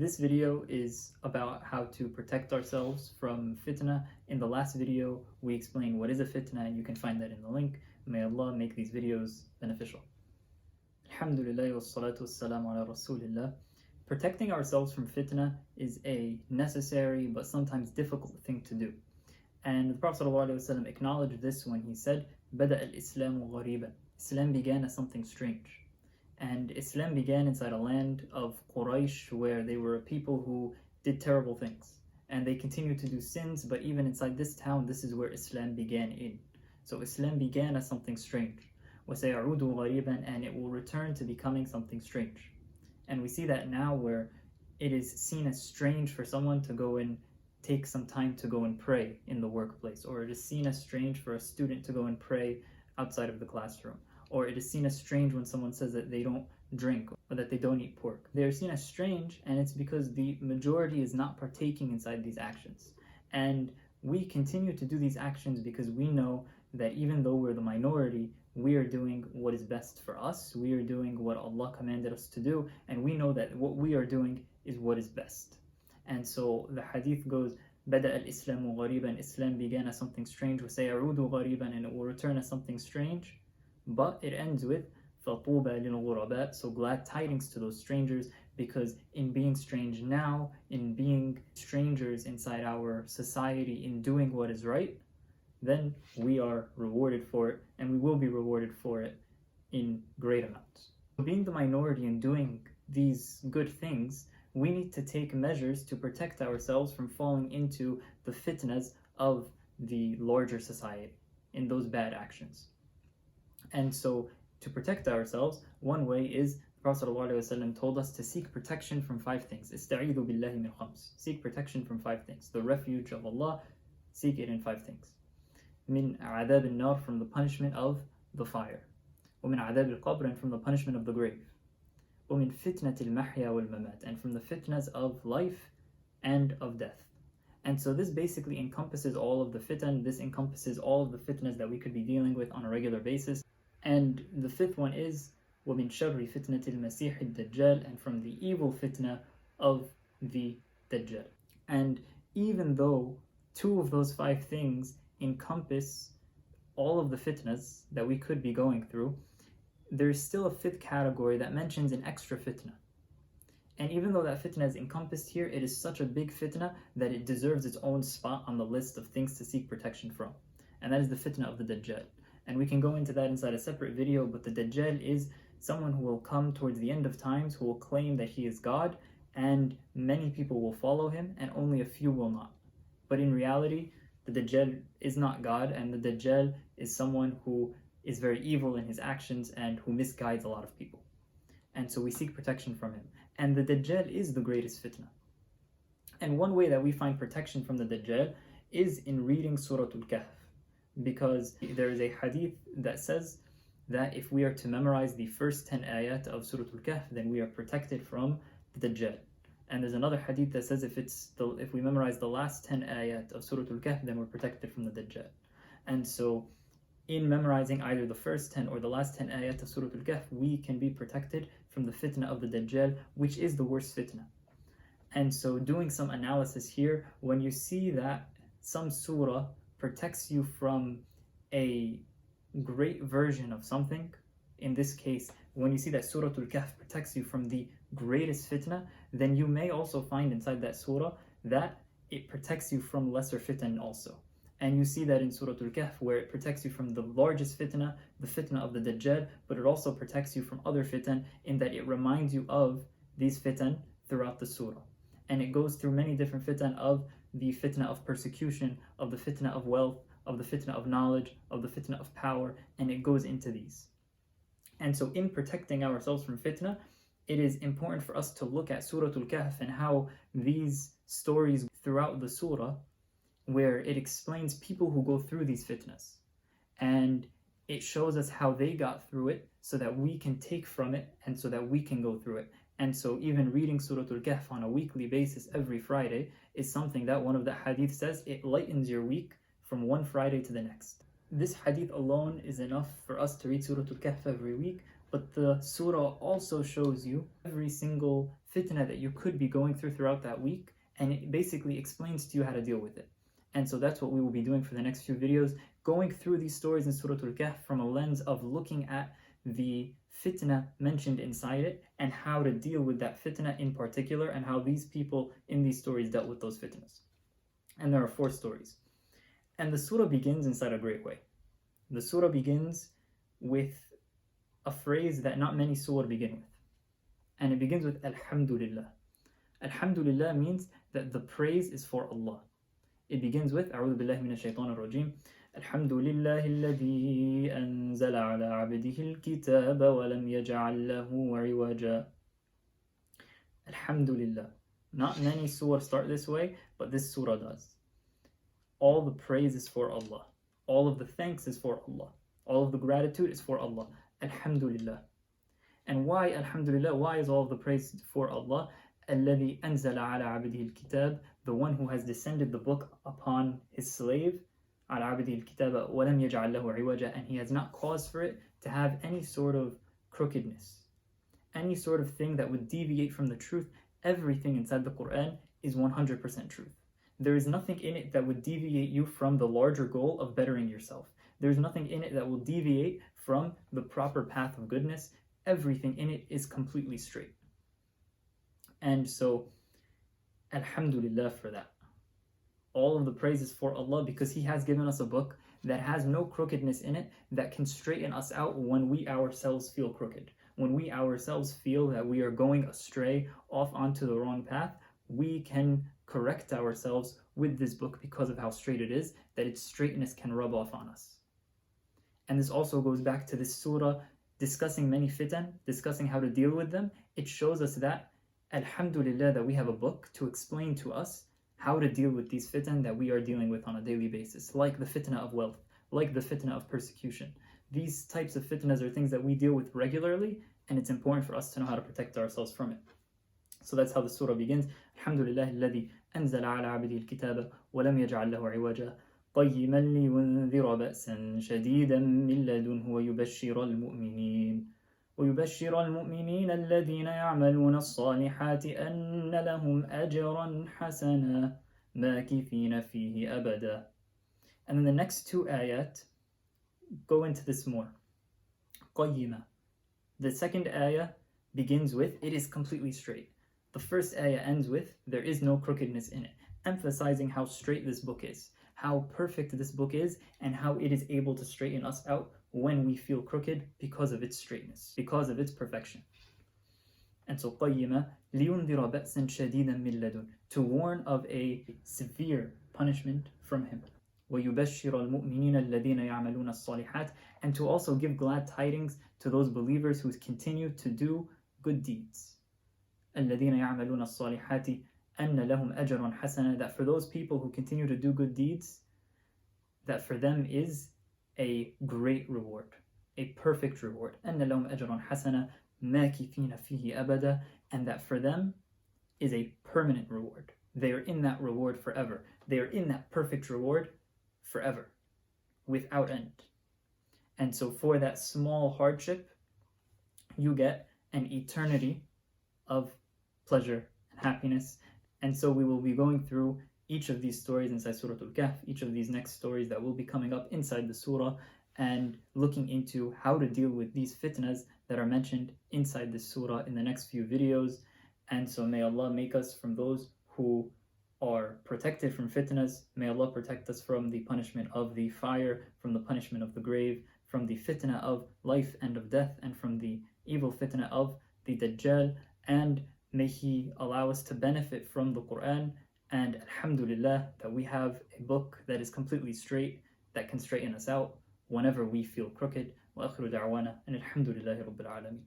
This video is about how to protect ourselves from fitna. In the last video, we explained what is a fitna, and you can find that in the link. May Allah make these videos beneficial. Alhamdulillah wa salatu wassalamu ala rasulillah. Protecting ourselves from fitna is a necessary but sometimes difficult thing to do. And the Prophet ﷺ acknowledged this when he said, "Bada al-Islamu ghariban." Islam began as something strange. And Islam began inside a land of Quraysh where they were a people who did terrible things. And they continued to do sins, but even inside this town, this is where Islam began in. So Islam began as something strange. وَسَيَعُودُ غَرِيبًا, and it will return to becoming something strange. And we see that now where it is seen as strange for someone to go and take some time to go and pray in the workplace, or it is seen as strange for a student to go and pray outside of the classroom, or it is seen as strange when someone says that they don't drink or that they don't eat pork. They are seen as strange, and it's because the majority is not partaking inside these actions. And we continue to do these actions because we know that even though we're the minority, we are doing what is best for us. We are doing what Allah commanded us to do, and we know that what we are doing is what is best. And so the hadith goes, "Bada al-Islamu ghariban." Islam began as something strange, وَسَيَعُودُ غَرِيبًا, and it will return as something strange. But it ends with فَطُوبَى لِلْغُرَبَاء, so glad tidings to those strangers, because in being strange now, in being strangers inside our society, in doing what is right, then we are rewarded for it, and we will be rewarded for it in great amounts. Being the minority and doing these good things, we need to take measures to protect ourselves from falling into the fitnas of the larger society, in those bad actions. And so, to protect ourselves, one way is the Prophet ﷺ told us to seek protection from 5 things. إِسْتَعِيذُ بِاللَّهِ مِنْ خَمْسٍ. Seek protection from 5 things. The refuge of Allah, seek it in 5 things. مِنْ عَذَابِ النَّارِ, from the punishment of the fire. وَمِنْ عَذَابِ الْقَبْرِ, and from the punishment of the grave. وَمِنْ فِتْنَةِ الْمَحْيَا وَالْمَمَاتِ, and from the fitnas of life and of death. And so this basically encompasses all of the fitan. This encompasses all of the fitnas that we could be dealing with on a regular basis. And the 5th one is وَمِنْ شَرِّ فِتْنَةِ الْمَسِيحِ الدَّجَّالِ, and from the evil fitna of the Dajjal. And even though 2 of those 5 things encompass all of the fitnas that we could be going through, there's still a 5th category that mentions an extra fitna. And even though that fitna is encompassed here, it is such a big fitna that it deserves its own spot on the list of things to seek protection from. And that is the fitna of the Dajjal. And we can go into that inside a separate video, but the Dajjal is someone who will come towards the end of times, who will claim that he is God, and many people will follow him, and only a few will not. But in reality, the Dajjal is not God, and the Dajjal is someone who is very evil in his actions and who misguides a lot of people. And so we seek protection from him. And the Dajjal is the greatest fitna. And one way that we find protection from the Dajjal is in reading Suratul Kahf. Because there is a hadith that says that if we are to memorize the first 10 ayat of Suratul Kahf, then we are protected from the Dajjal. And there's another hadith that says if we memorize the last 10 ayat of Suratul Kahf, then we're protected from the Dajjal. And so in memorizing either the first 10 or the last 10 ayat of Suratul Kahf, we can be protected from the fitna of the Dajjal, which is the worst fitna. And so doing some analysis here, when you see that some surah protects you from a great version of something, in this case, when you see that Suratul Kahf protects you from the greatest fitna, then you may also find inside that surah that it protects you from lesser fitan also. And you see that in Suratul Kahf, where it protects you from the largest fitna, the fitna of the Dajjal, but it also protects you from other fitan, in that it reminds you of these fitan throughout the surah. And it goes through many different fitan, of the fitna of persecution, of the fitna of wealth, of the fitna of knowledge, of the fitna of power, and it goes into these. And so in protecting ourselves from fitna, it is important for us to look at Suratul Kahf and how these stories throughout the surah, where it explains people who go through these fitnas, and it shows us how they got through it so that we can take from it and so that we can go through it. And so even reading Suratul Kahf on a weekly basis every Friday is something that one of the hadith says it lightens your week from one Friday to the next. This hadith alone is enough for us to read Suratul Kahf every week, But the surah also shows you every single fitna that you could be going through throughout that week, and it basically explains to you how to deal with it. And so that's what we will be doing for the next few videos, going through these stories in Suratul Kahf from a lens of looking at the fitna mentioned inside it and how to deal with that fitna in particular, and how these people in these stories dealt with those fitnas. And there are 4 stories. And the surah begins inside a great way. The surah begins with a phrase that not many surah begin with. And it begins with Alhamdulillah. Alhamdulillah means that the praise is for Allah. It begins with A'udhu billahi minash shaitanir rajim. Alhamdulillahi alladhi anzala ala abdihi al-kitaba wa lam yaj'al lahu 'iwaja. Alhamdulillah. Not many surah start this way, but this surah does. All the praise is for Allah. All of the thanks is for Allah. All of the gratitude is for Allah. Alhamdulillah. And why Alhamdulillah? Why is all of the praise for Allah? الذي أنزل على عبده الكتاب, the one who has descended the book upon his slave, على عبده الكتاب ولم يجعل له عوجا, and he has not caused for it to have any sort of crookedness, any sort of thing that would deviate from the truth. Everything inside the Quran is 100% truth. There is nothing in it that would deviate you from the larger goal of bettering yourself. There's nothing in it that will deviate from the proper path of goodness. Everything in it is completely straight. And so, Alhamdulillah for that. All of the praise is for Allah because He has given us a book that has no crookedness in it, that can straighten us out when we ourselves feel crooked. When we ourselves feel that we are going astray off onto the wrong path, we can correct ourselves with this book because of how straight it is, that its straightness can rub off on us. And this also goes back to this surah discussing many fitan, discussing how to deal with them. It shows us that, Alhamdulillah, that we have a book to explain to us how to deal with these fitan that we are dealing with on a daily basis, like the fitna of wealth, like the fitna of persecution. These types of fitnas are things that we deal with regularly, and it's important for us to know how to protect ourselves from it. So that's how the surah begins. Alhamdulillah alladhi anzala ala abdihi al-kitaba wa lam yaj'al lahu 'iwaja قيما لينذر بأسا شديدا من لدنه ويبشر المؤمنين الذين يعملون الصالحات أن لهم أجرا حسنا ماكثين فيه أبدا. And then the next 2 ayat go into this more. قيما. The second ayah begins with, it is completely straight. The first ayah ends with, there is no crookedness in it, emphasizing how straight this book is, how perfect this book is, and how it is able to straighten us out when we feel crooked because of its straightness, because of its perfection. And so قَيِّمَ لِيُنذِرَ بَأْسًا شَدِيدًا مِنْ لَدُنْ, to warn of a severe punishment from him. وَيُبَشِّرَ الْمُؤْمِنِينَ الَّذِينَ يَعْمَلُونَ الصَّالِحَاتِ, and to also give glad tidings to those believers who continue to do good deeds. الَّذِينَ يَعْمَلُونَ الصَّالِحَاتِ أَنَّ لَهُمْ أَجْرًا حَسَنًا, that for those people who continue to do good deeds, that for them is a great reward, a perfect reward. أَنَّ لَهُمْ أَجْرًا حَسَنًا مَاكِثِينَ فِيهِ أَبَدًا, and that for them is a permanent reward. They are in that reward forever. They are in that perfect reward forever, without end. And so for that small hardship, you get an eternity of pleasure and happiness. And so we will be going through each of these stories inside Suratul Kahf, each of these next stories that will be coming up inside the surah, and looking into how to deal with these fitnas that are mentioned inside this surah in the next few videos. And so may Allah make us from those who are protected from fitnas. May Allah protect us from the punishment of the fire, from the punishment of the grave, from the fitna of life and of death, and from the evil fitna of the dajjal. And may He allow us to benefit from the Quran. And Alhamdulillah that we have a book that is completely straight, that can straighten us out whenever we feel crooked. Wa akhiru da'wana and Alhamdulillahi Rabbil Alameen.